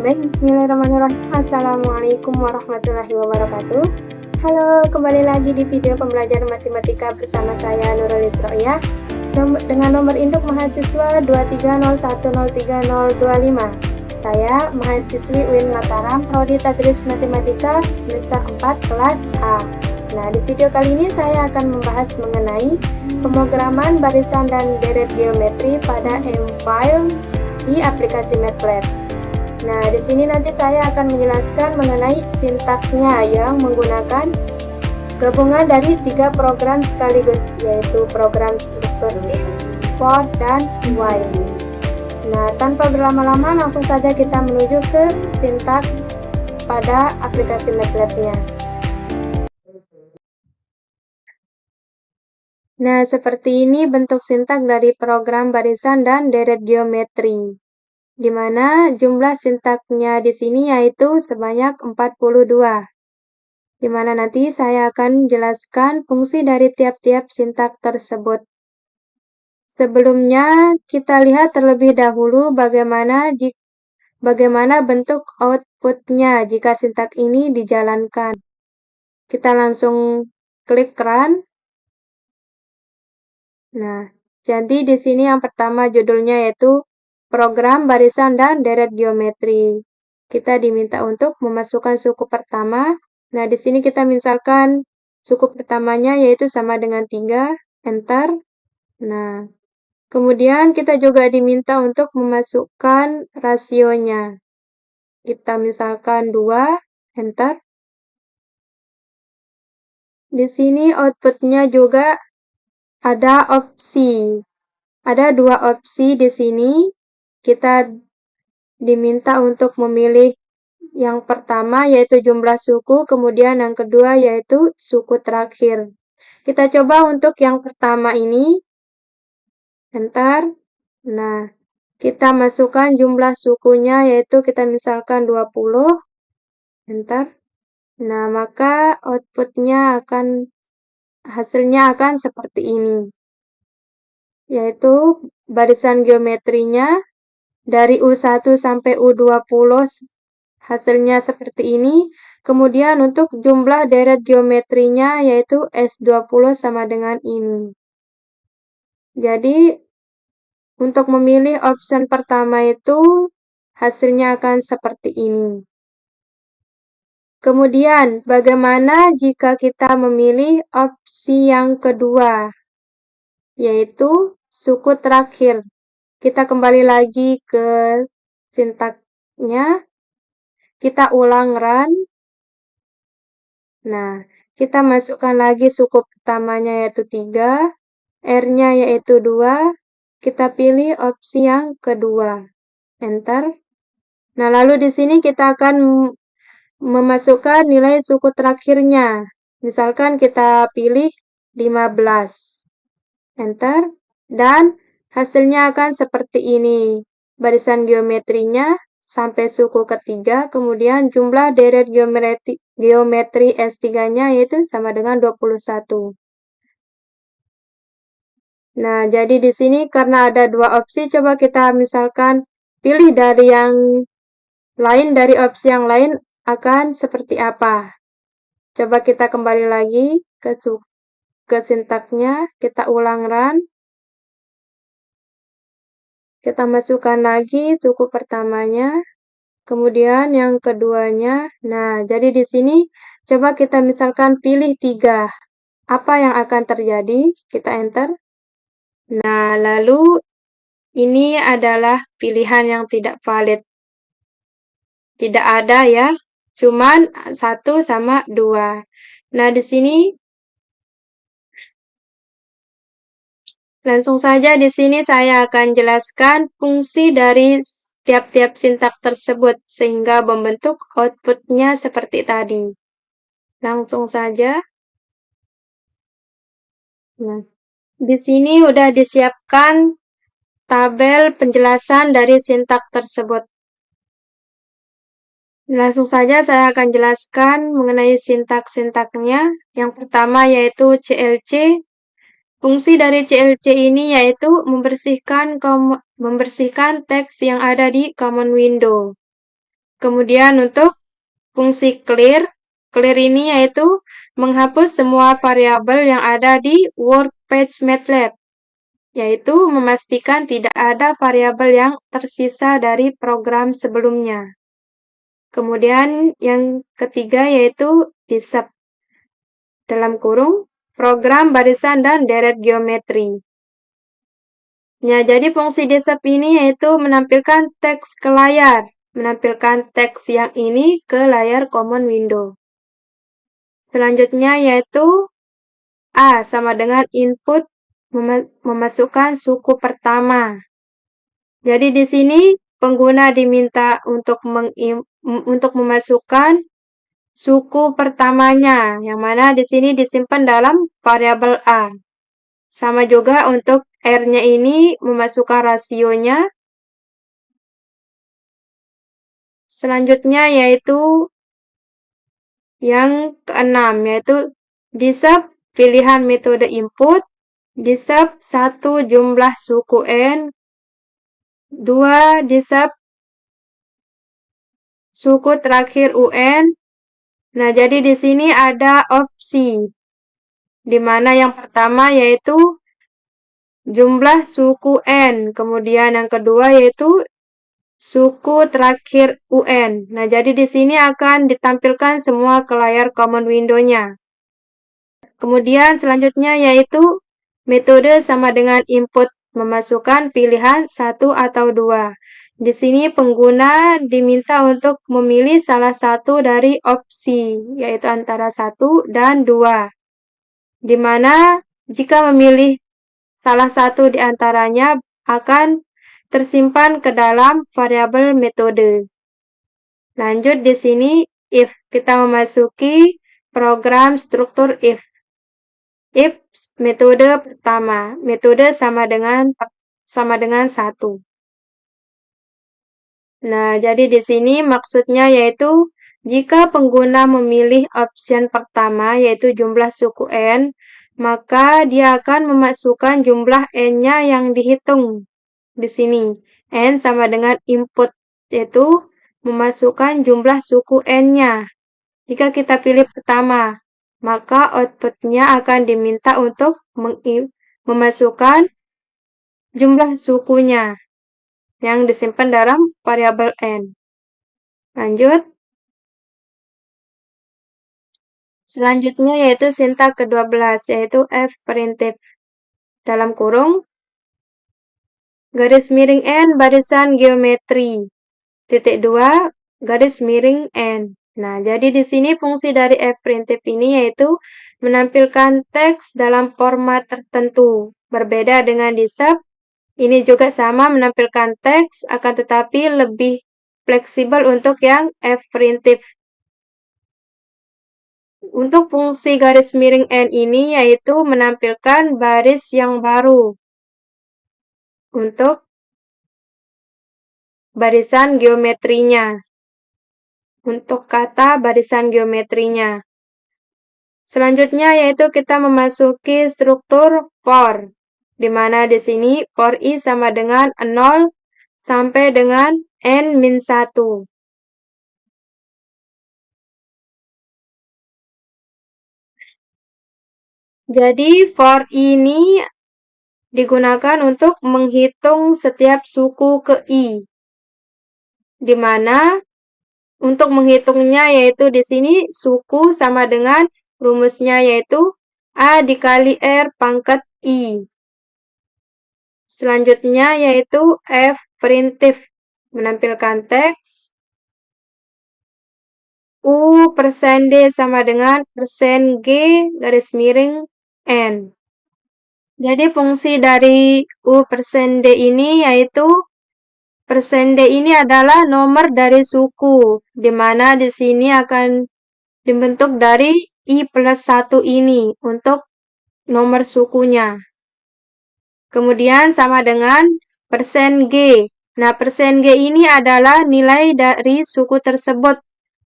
Baik, bismillahirrahmanirrahim. Assalamualaikum warahmatullahi wabarakatuh. Halo, kembali lagi di video pembelajaran matematika bersama saya Nurul Isro'iyah dengan nomor induk mahasiswa 230103025. Saya mahasiswi UIN Mataram, Prodi Tadris Matematika semester 4 kelas A. Nah, di video kali ini saya akan membahas mengenai pemrograman barisan dan deret geometri pada M-File di aplikasi MATLAB. Nah, di sini nanti saya akan menjelaskan mengenai sintaknya yang menggunakan gabungan dari 3 program sekaligus, yaitu program struktur if, for, dan while. Nah, tanpa berlama-lama langsung saja kita menuju ke sintak pada aplikasi MATLAB-nya. Nah, seperti ini bentuk sintak dari program barisan dan deret geometri, di mana jumlah sintaknya di sini yaitu sebanyak 42, di mana nanti saya akan jelaskan fungsi dari tiap-tiap sintak tersebut. Sebelumnya, kita lihat terlebih dahulu bagaimana bentuk outputnya jika sintak ini dijalankan. Kita langsung klik Run. Nah, jadi di sini yang pertama judulnya yaitu program barisan dan deret geometri. Kita diminta untuk memasukkan suku pertama. Nah, di sini kita misalkan suku pertamanya yaitu sama dengan 3, enter. Nah, kemudian kita juga diminta untuk memasukkan rasionya. Kita misalkan 2, enter. Di sini outputnya juga ada opsi. Ada 2 opsi di sini. Kita diminta untuk memilih yang pertama yaitu jumlah suku, kemudian yang kedua yaitu suku terakhir. Kita coba untuk yang pertama ini. Enter. Nah, kita masukkan jumlah sukunya yaitu kita misalkan 20. Enter. Nah, maka hasilnya akan seperti ini. Yaitu barisan geometrinya dari U1 sampai U20 hasilnya seperti ini. Kemudian untuk jumlah deret geometrinya yaitu S20 sama dengan ini. Jadi untuk memilih option pertama itu hasilnya akan seperti ini. Kemudian bagaimana jika kita memilih opsi yang kedua, yaitu suku terakhir. Kita kembali lagi ke sintaknya. Kita ulang run. Nah, kita masukkan lagi suku pertamanya yaitu 3, R-nya yaitu 2. Kita pilih opsi yang kedua. Enter. Nah, lalu di sini kita akan memasukkan nilai suku terakhirnya. Misalkan kita pilih 15. Enter. Dan hasilnya akan seperti ini. Barisan geometrinya sampai suku ketiga, kemudian jumlah deret geometri S3-nya yaitu sama dengan 21. Nah, jadi di sini karena ada 2 opsi, coba kita misalkan pilih dari yang lain, dari opsi yang lain akan seperti apa. Coba kita kembali lagi ke sintaknya, kita ulang run. Kita masukkan lagi suku pertamanya, kemudian yang keduanya. Nah, jadi di sini coba kita misalkan pilih 3. Apa yang akan terjadi? Kita enter. Nah, lalu ini adalah pilihan yang tidak valid. Tidak ada ya, cuman 1 sama 2. Nah, di sini langsung saja di sini saya akan jelaskan fungsi dari tiap-tiap sintak tersebut sehingga membentuk outputnya seperti tadi. Langsung saja. Nah, di sini sudah disiapkan tabel penjelasan dari sintak tersebut. Langsung saja saya akan jelaskan mengenai sintak-sintaknya. Yang pertama yaitu CLC. Fungsi dari CLC ini yaitu membersihkan teks yang ada di common window. Kemudian untuk fungsi clear, clear ini yaitu menghapus semua variabel yang ada di workpage MATLAB, yaitu memastikan tidak ada variabel yang tersisa dari program sebelumnya. Kemudian yang ketiga yaitu disub, dalam kurung, program barisan dan deret geometri. Nah, jadi fungsi disub ini yaitu menampilkan teks ke layar, menampilkan teks yang ini ke layar common window. Selanjutnya yaitu A sama dengan input memasukkan suku pertama. Jadi di sini pengguna diminta untuk memasukkan suku pertamanya, yang mana di sini disimpan dalam variabel A. Sama juga untuk R-nya ini memasukkan rasionya. Selanjutnya yaitu yang keenam, yaitu disub pilihan metode input, disub 1 jumlah suku N, 2 disub suku terakhir UN. Nah, jadi di sini ada opsi, di mana yang pertama yaitu jumlah suku N, kemudian yang kedua yaitu suku terakhir UN. Nah, jadi di sini akan ditampilkan semua ke layar common window-nya. Kemudian selanjutnya yaitu metode sama dengan input memasukkan pilihan 1 atau 2. Di sini pengguna diminta untuk memilih salah satu dari opsi, yaitu antara 1 dan 2. Di mana jika memilih salah satu di antaranya akan tersimpan ke dalam variabel metode. Lanjut di sini if, kita memasuki program struktur if. If metode pertama, metode sama dengan 1. Nah, jadi di sini maksudnya yaitu jika pengguna memilih opsi pertama yaitu jumlah suku N, maka dia akan memasukkan jumlah N-nya yang dihitung di sini. N sama dengan input, yaitu memasukkan jumlah suku N-nya. Jika kita pilih pertama, maka output-nya akan diminta untuk memasukkan jumlah sukunya yang disimpan dalam variabel N. Lanjut. Selanjutnya yaitu sintak ke-12, yaitu fprintf. Dalam kurung, garis miring N barisan geometri, titik 2, garis miring N. Nah, jadi di sini fungsi dari fprintf ini yaitu menampilkan teks dalam format tertentu. Berbeda dengan disub, ini juga sama menampilkan teks, akan tetapi lebih fleksibel untuk yang fprintf. Untuk fungsi garis miring N ini yaitu menampilkan baris yang baru untuk barisan geometrinya. Untuk kata barisan geometrinya. Selanjutnya yaitu kita memasuki struktur for, di mana di sini for i sama dengan 0 sampai dengan n-1. Jadi for ini digunakan untuk menghitung setiap suku ke i, di mana untuk menghitungnya yaitu di sini suku sama dengan rumusnya yaitu A dikali R pangkat I. Selanjutnya yaitu fprintf, menampilkan teks U%D sama dengan %G garis miring N. Jadi fungsi dari U%D ini yaitu %D ini adalah nomor dari suku, di mana di sini akan dibentuk dari I+1 ini untuk nomor sukunya. Kemudian sama dengan %G. Nah, %G ini adalah nilai dari suku tersebut,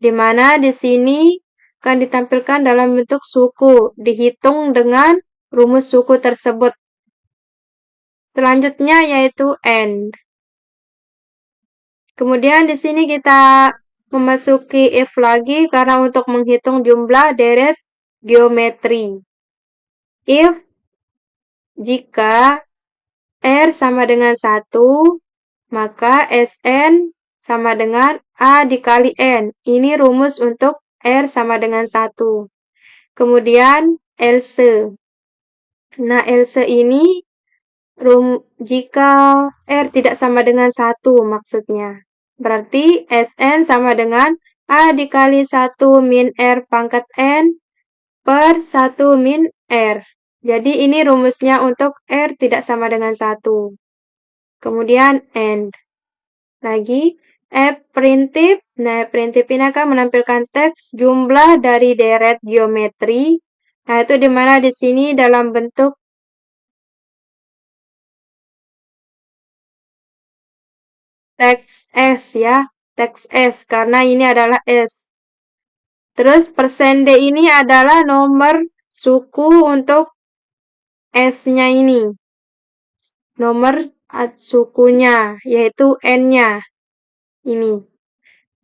di mana di sini akan ditampilkan dalam bentuk suku, dihitung dengan rumus suku tersebut. Selanjutnya yaitu N. Kemudian di sini kita memasuki if lagi karena untuk menghitung jumlah deret geometri. If jika R sama dengan 1, maka Sn sama dengan A dikali N. Ini rumus untuk R sama dengan 1. Kemudian else. Nah, else ini jika R tidak sama dengan 1 maksudnya. Berarti Sn sama dengan A dikali 1 min R pangkat N per 1 min R. Jadi ini rumusnya untuk R tidak sama dengan 1. Kemudian AND. Lagi, printf. Nah, printf ini akan menampilkan teks jumlah dari deret geometri. Nah, itu di mana di sini dalam bentuk teks S ya, teks S karena ini adalah S. Terus persen D ini adalah nomor suku untuk S-nya ini. Nomor sukunya, yaitu N-nya. Ini.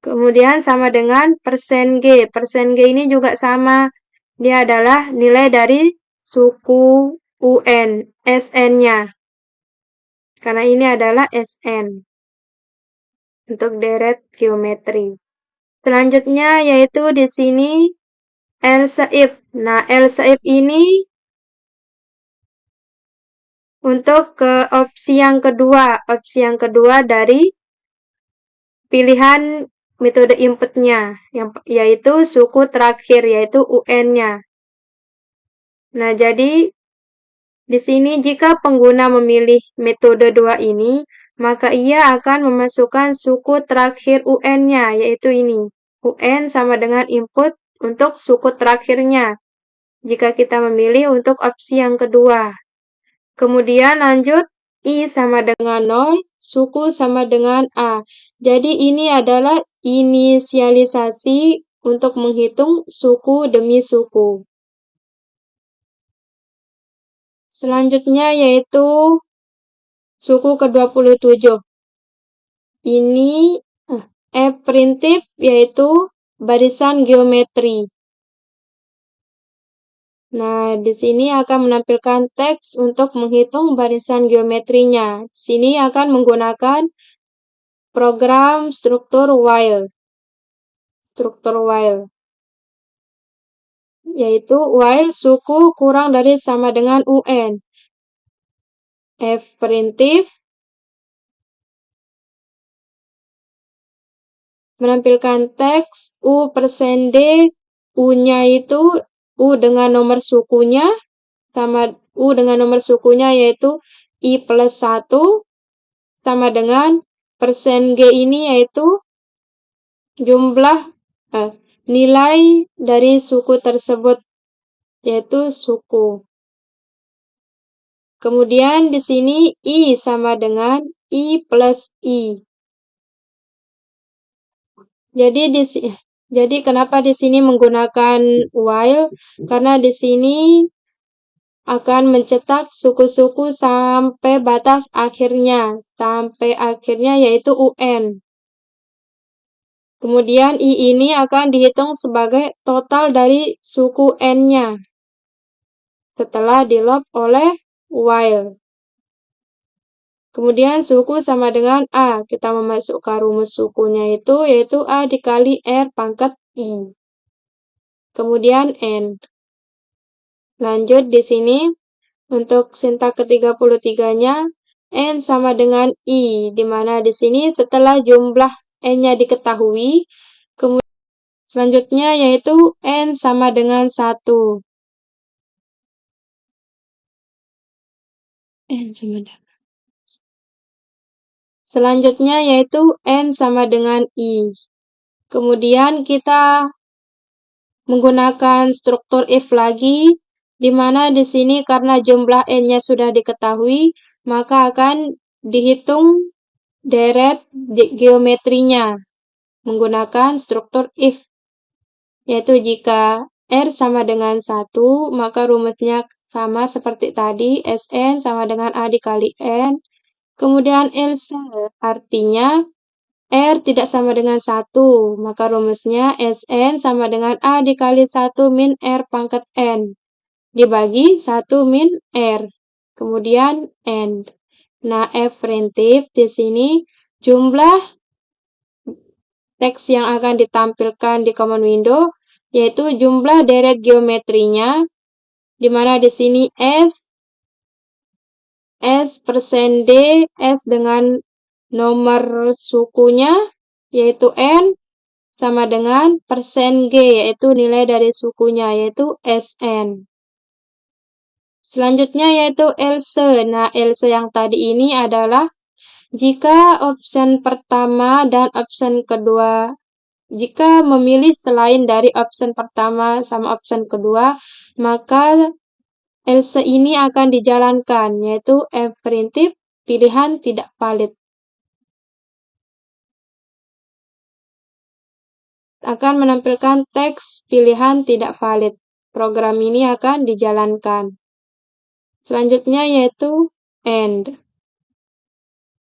Kemudian sama dengan persen G. Persen G ini juga sama. Dia adalah nilai dari suku UN, SN-nya. Karena ini adalah SN. Untuk deret geometri. Selanjutnya yaitu di sini else if. Nah, else if ini untuk ke opsi yang kedua. Opsi yang kedua dari pilihan metode inputnya, yaitu suku terakhir, yaitu UN-nya. Nah, jadi di sini jika pengguna memilih metode 2 ini, maka ia akan memasukkan suku terakhir UN-nya, yaitu ini. UN sama dengan input untuk suku terakhirnya, jika kita memilih untuk opsi yang kedua. Kemudian lanjut, I sama dengan 0, suku sama dengan A. Jadi ini adalah inisialisasi untuk menghitung suku demi suku. Selanjutnya yaitu suku ke-27. Ini printf yaitu barisan geometri. Nah, di sini akan menampilkan teks untuk menghitung barisan geometrinya. Di sini akan menggunakan program struktur while. Struktur while. Yaitu while suku kurang dari sama dengan UN. Printf menampilkan teks U persen D, U-nya itu U dengan nomor sukunya, sama U dengan nomor sukunya yaitu I plus 1, sama dengan persen G ini yaitu jumlah nilai dari suku tersebut, yaitu suku. Kemudian di sini I sama dengan I plus I. Jadi kenapa di sini menggunakan while? Karena di sini akan mencetak suku-suku sampai batas akhirnya. Sampai akhirnya yaitu UN. Kemudian I ini akan dihitung sebagai total dari suku N-nya. Setelah di-lop oleh while. Kemudian suku sama dengan A. Kita memasukkan rumus sukunya itu, yaitu A dikali R pangkat I. Kemudian N. Lanjut di sini, untuk sintak ke-33-nya, N sama dengan I, di mana di sini setelah jumlah N-nya diketahui, kemudian selanjutnya yaitu N sama dengan 1. N sama dengan. Selanjutnya yaitu N sama dengan I. Kemudian kita menggunakan struktur if lagi, di mana di sini karena jumlah N-nya sudah diketahui, maka akan dihitung deret geometrinya menggunakan struktur if. Yaitu jika R sama dengan 1, maka rumusnya sama seperti tadi, Sn sama dengan A dikali N. Kemudian else, artinya R tidak sama dengan 1, maka rumusnya Sn sama dengan A dikali 1 min R pangkat N, dibagi 1 min R, kemudian N. Nah, F prinsip di sini jumlah teks yang akan ditampilkan di command window, yaitu jumlah deret geometrinya, di mana di sini S% D, S dengan nomor sukunya, yaitu N, sama dengan persen G, yaitu nilai dari sukunya, yaitu Sn. Selanjutnya yaitu else. Nah, else yang tadi ini adalah jika option pertama dan option kedua, jika memilih selain dari option pertama sama option kedua, maka else ini akan dijalankan, yaitu F prinsip pilihan tidak valid. Akan menampilkan teks pilihan tidak valid. Program ini akan dijalankan. Selanjutnya yaitu AND.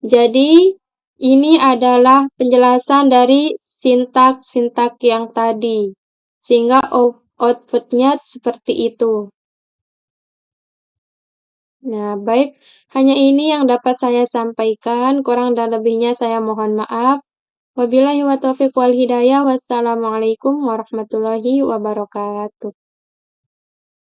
Jadi, ini adalah penjelasan dari sintak-sintak yang tadi, sehingga output-nya seperti itu. Nah, baik, hanya ini yang dapat saya sampaikan, kurang dan lebihnya saya mohon maaf. Wabillahi wa taufiq wal hidayah. Wassalamualaikum warahmatullahi wabarakatuh.